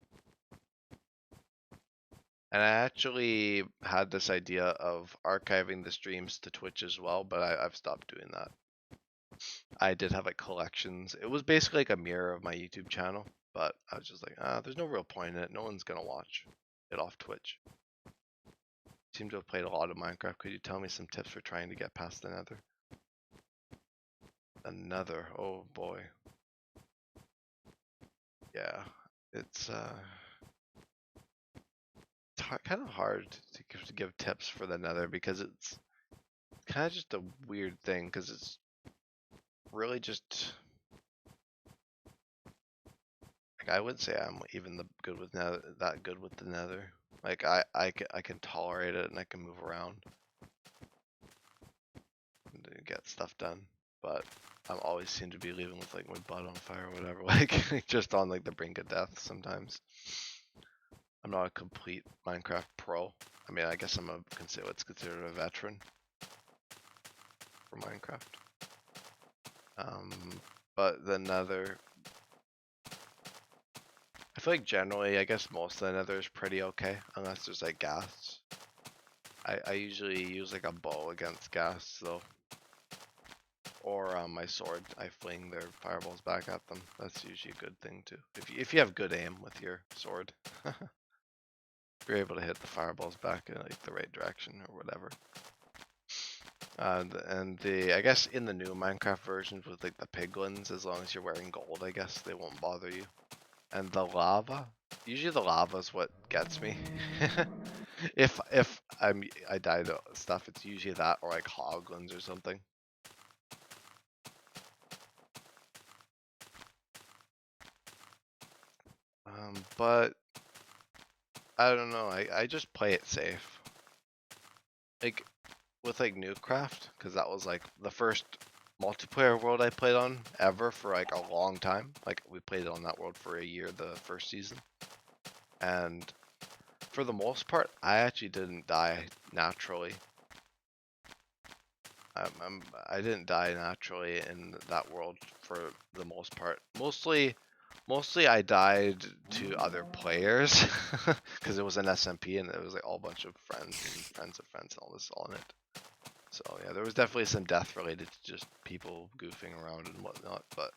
And I actually had this idea of archiving the streams to Twitch as well, but I've stopped doing that. I did have like collections. It was basically like a mirror of my YouTube channel, but I was just like, there's no real point in it. No one's gonna watch it off Twitch. Seem to have played a lot of Minecraft. Could you tell me some tips for trying to get past the Nether? The Nether, oh boy. Yeah, it's kind of hard to give tips for the Nether, because it's kind of just a weird thing, because it's really just like, I wouldn't say I'm even that good with the Nether. Like I can tolerate it and I can move around and get stuff done, but I always seem to be leaving with like my butt on fire or whatever, like just on like the brink of death sometimes. I'm not a complete Minecraft pro. I mean, I guess I'm what's considered a veteran for Minecraft. But the Nether, I feel like generally, I guess most of the Nether is pretty okay, unless there's like ghasts. I usually use like a bow against ghasts though, or my sword. I fling their fireballs back at them. That's usually a good thing too. If you have good aim with your sword, you're able to hit the fireballs back in like the right direction or whatever. And I guess in the new Minecraft versions with like the piglins, as long as you're wearing gold, I guess they won't bother you. And the lava, usually the lava is what gets me. If I die to stuff, it's usually that or like hoglins or something. But I don't know. I just play it safe. Like with like Newcraft, because that was like the first multiplayer world I played on ever for like a long time. Like we played on that world for a year the first season, and for the most part, I actually didn't die naturally. I didn't die naturally in that world for the most part. Mostly I died to other players because it was an SMP and it was like all a bunch of friends and friends of friends and all this all in it. So yeah, there was definitely some death related to just people goofing around and whatnot, but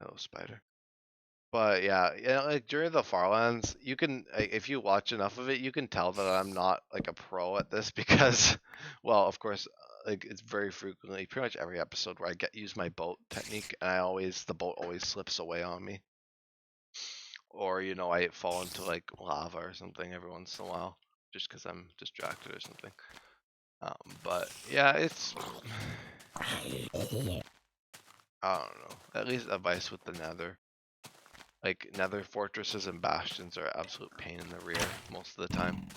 oh spider. But yeah, like during the Farlands, you can like, if you watch enough of it, you can tell that I'm not like a pro at this because, well, of course, like it's very frequently, pretty much every episode where I use my boat technique, and the boat always slips away on me, or I fall into like lava or something every once in a while, just because I'm distracted or something. But yeah, it's I don't know. At least advice with the Nether. Like, nether fortresses and bastions are absolute pain in the rear most of the time.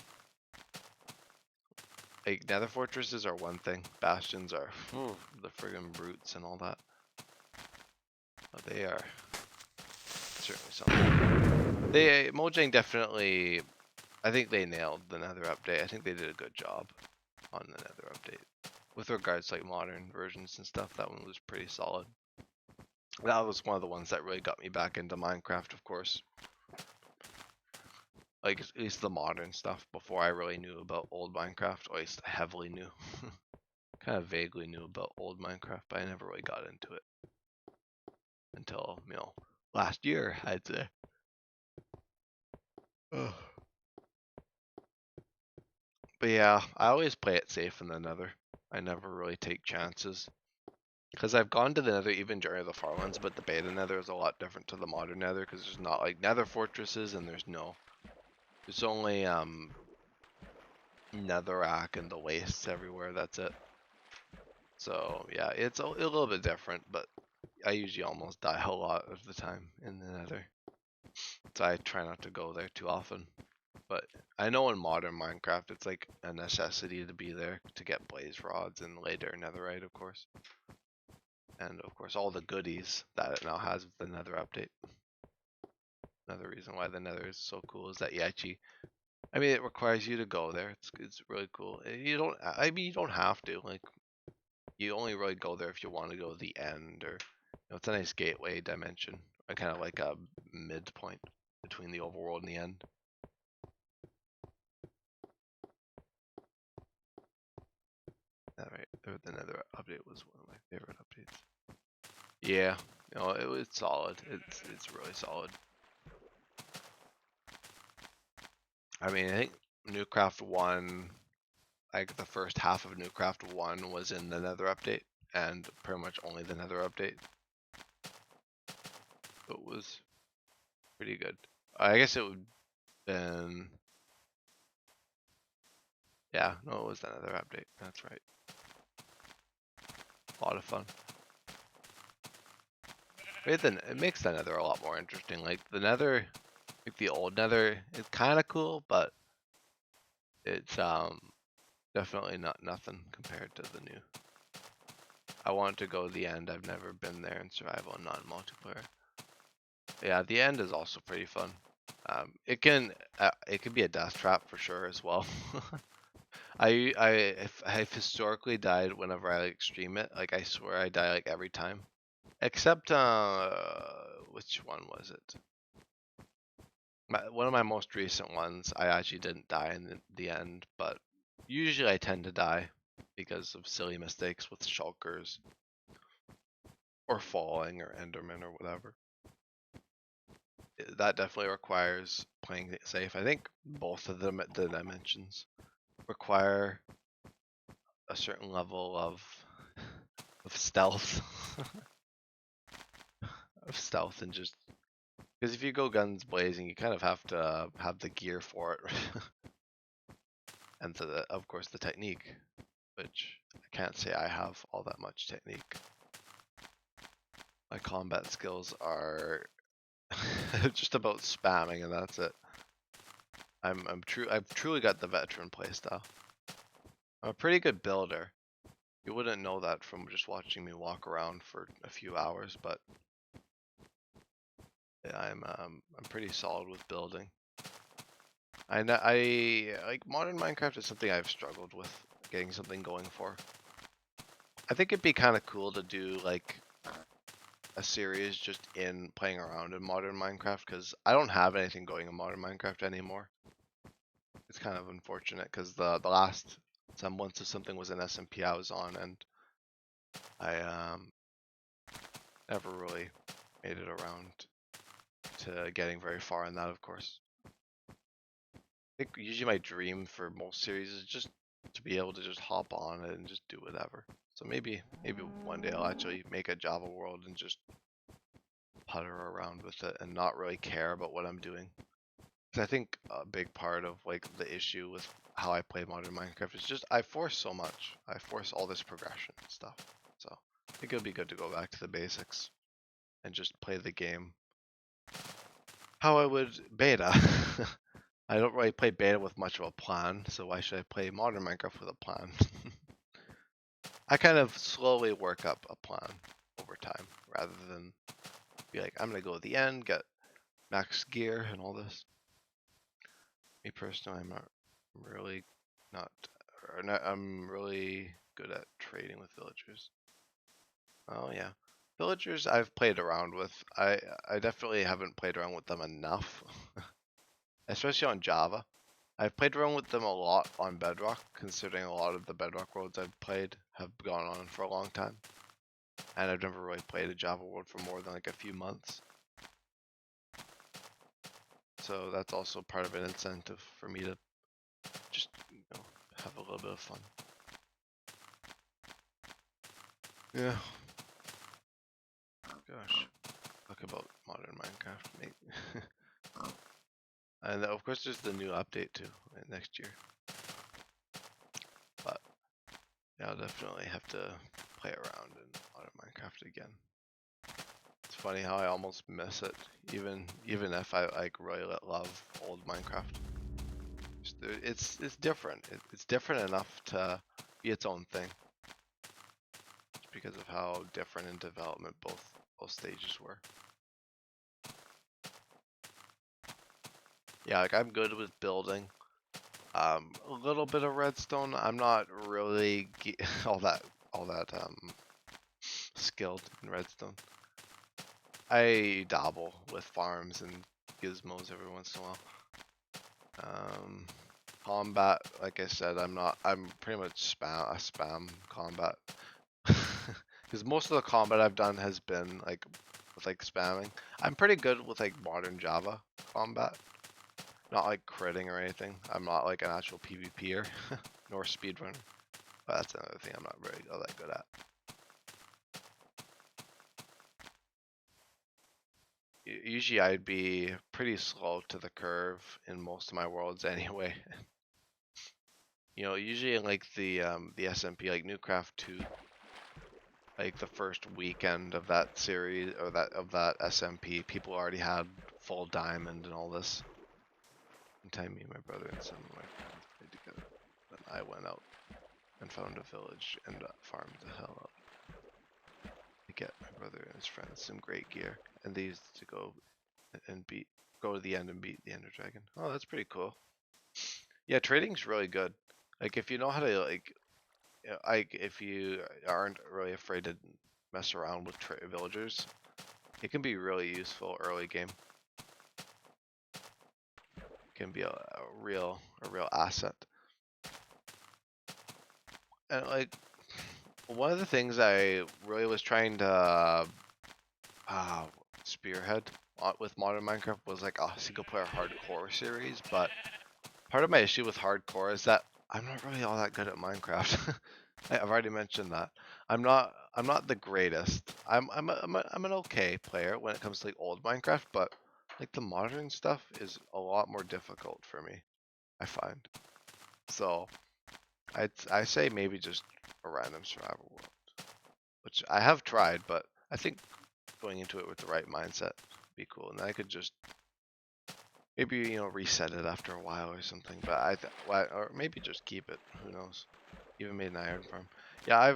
Like, nether fortresses are one thing. Bastions are the friggin' brutes and all that. But they are certainly something. Mojang definitely, I think they nailed the nether update. I think they did a good job on the nether update. With regards to like modern versions and stuff, that one was pretty solid. That was one of the ones that really got me back into Minecraft, of course. Like at least the modern stuff before I really knew about old Minecraft, or at least heavily knew. Kind of vaguely knew about old Minecraft, but I never really got into it until, last year, I'd say. Ugh. But yeah, I always play it safe in the nether. I never really take chances. Because I've gone to the nether even during the Farlands, but the beta nether is a lot different to the modern nether because there's not like nether fortresses and there's only netherrack and the wastes everywhere, that's it. So yeah, it's a little bit different, but I usually almost die a lot of the time in the nether. So I try not to go there too often. But I know in modern Minecraft it's like a necessity to be there to get blaze rods and later netherite, of course. And of course all the goodies that it now has with the nether update. Another reason why the nether is so cool is that it requires you to go there. It's really cool. You don't have to. Like, you only really go there if you want to go to the end, or it's a nice gateway dimension, kind of like a midpoint between the overworld and the end. Alright, the nether update was one of my favorite updates. Yeah, it was solid. It's really solid. I think Newcraft 1, like the first half of Newcraft 1 was in the nether update, and pretty much only the nether update. It was pretty good. I guess it would been, yeah, no, it was another update. That's right. A lot of fun. It makes the nether a lot more interesting. Like the nether, like the old nether, is kind of cool, but it's definitely not nothing compared to the new. I want to go to the end. I've never been there in survival, not multiplayer. Yeah, the end is also pretty fun. It can be a death trap for sure as well. I've historically died whenever I like stream it. Like I swear I die like every time. Except which one was it? One of my most recent ones, I actually didn't die in the end, but usually I tend to die because of silly mistakes with shulkers or falling or enderman or whatever. That definitely requires playing it safe. I think both of them at the dimensions require a certain level of stealth, of stealth and just Because if you go guns blazing, you kind of have to have the gear for it. And so of course the technique, which I can't say I have all that much technique. My combat skills are just about spamming, and that's it. I've truly got the veteran playstyle. I'm a pretty good builder. You wouldn't know that from just watching me walk around for a few hours, but yeah, I'm pretty solid with building. I like modern Minecraft is something I've struggled with getting something going for. I think it'd be kind of cool to do like a series just in playing around in modern Minecraft, because I don't have anything going in modern Minecraft anymore. It's kind of unfortunate because the last semblance of something was an SMP I was on, and I never really made it around to getting very far in that, of course. I think usually my dream for most series is just to be able to just hop on it and just do whatever. So maybe one day I'll actually make a Java world and just putter around with it and not really care about what I'm doing. I think a big part of like the issue with how I play modern Minecraft is just I force so much. I force all this progression stuff. So I think it would be good to go back to the basics and just play the game how I would beta. I don't really play beta with much of a plan, so why should I play modern Minecraft with a plan? I kind of slowly work up a plan over time rather than be like, I'm gonna go at the end, get max gear and all this. Me personally, I'm really good at trading with villagers. Oh yeah. Villagers I've played around with. I definitely haven't played around with them enough. Especially on Java. I've played around with them a lot on Bedrock, considering a lot of the Bedrock worlds I've played have gone on for a long time. And I've never really played a Java world for more than like a few months. So that's also part of an incentive for me to just, have a little bit of fun. Yeah. Gosh. Talk about modern Minecraft, mate. And of course there's the new update too, next year. But yeah, I'll definitely have to play around in modern Minecraft again. It's funny how I almost miss it, even if I like really love old Minecraft. It's different. It's different enough to be its own thing. Just because of how different in development both stages were. Yeah, like I'm good with building. A little bit of redstone. I'm not really all that skilled in redstone. I dabble with farms and gizmos every once in a while. Combat, like I said, I'm pretty much spam combat. Because most of the combat I've done has been like with like spamming. I'm pretty good with like modern Java combat. Not like critting or anything. I'm not like an actual PvPer, nor speedrunner. But that's another thing I'm not really all that good at. Usually I'd be pretty slow to the curve in most of my worlds anyway. Usually in like the SMP, like Newcraft 2, like the first weekend of that series or that SMP, people already had full diamond and all this. One time, me and my brother and some of my friends played together. Then I went out and found a village and farmed the hell up to get my brother and his friends some great gear, and they used to go and go to the end and beat the Ender Dragon. Oh, that's pretty cool. Yeah, trading's really good. Like if you know how to if you aren't really afraid to mess around with villagers, it can be really useful early game. It can be a real asset. And like one of the things I really was trying to spearhead with modern Minecraft was like a single player hardcore series, but part of my issue with hardcore is that I'm not really all that good at Minecraft. I've already mentioned that. I'm not the greatest. I'm an okay player when it comes to like old Minecraft, but Like the modern stuff is a lot more difficult for me, I find. So I say maybe just a random survival world, which I have tried, but I think going into it with the right mindset would be cool, and I could just maybe reset it after a while or something. But or maybe just keep it. Who knows? Even made an iron farm. Yeah,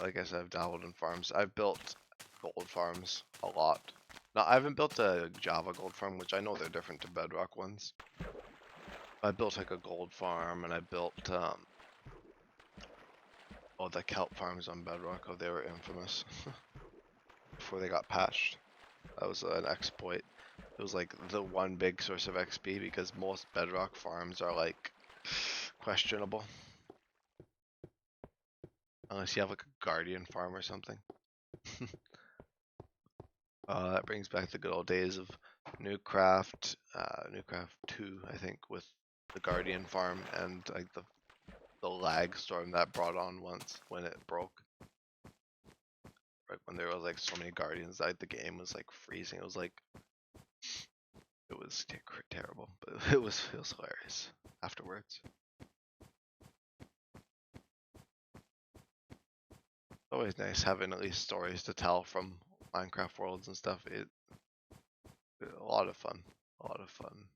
like I said, I've dabbled in farms. I've built gold farms a lot. No, I haven't built a Java gold farm, which I know they're different to Bedrock ones. I built like a gold farm, and I built the kelp farms on Bedrock. Oh, they were infamous before they got patched. That was an exploit. It was like the one big source of XP because most Bedrock farms are like questionable. Unless you have like a guardian farm or something. That brings back the good old days of Newcraft 2, I think, with the guardian farm and like the lag storm that brought on once when it broke. Right when there was like so many guardians died, the game was like freezing. It was terrible, but it was hilarious afterwards. Always nice having at least stories to tell from Minecraft worlds and stuff. A lot of fun. A lot of fun.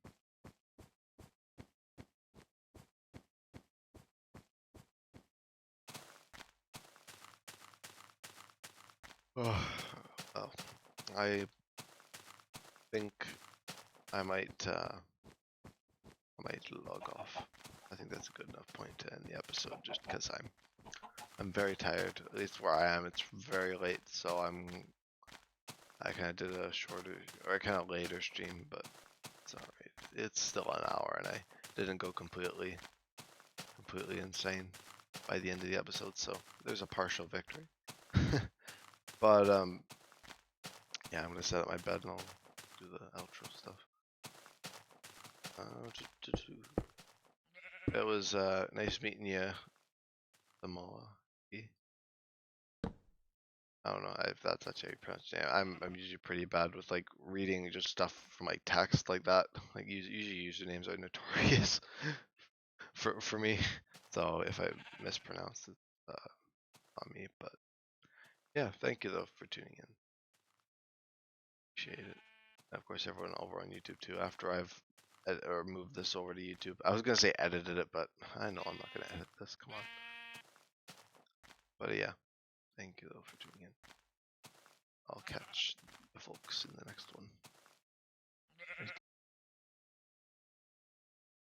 Oh, I think I might log off. I think that's a good enough point to end the episode, just because I'm very tired. At least where I am, it's very late, so I kind of did a shorter or kind of later stream, but it's alright. It's still an hour, and I didn't go completely insane by the end of the episode, so there's a partial victory. But yeah, I'm gonna set up my bed and I'll do the outro stuff. It was nice meeting you, Samoa. I don't know if that's actually how you pronounce it. I'm usually pretty bad with like reading just stuff from like text like that. Like usually usernames are notorious for me. So if I mispronounce it, on me. But yeah, thank you though for tuning in. Appreciate it. And of course, everyone over on YouTube too. After I've or moved this over to YouTube, I was gonna say edited it, but I know I'm not gonna edit this. Come on. But yeah, thank you though for tuning in. I'll catch the folks in the next one.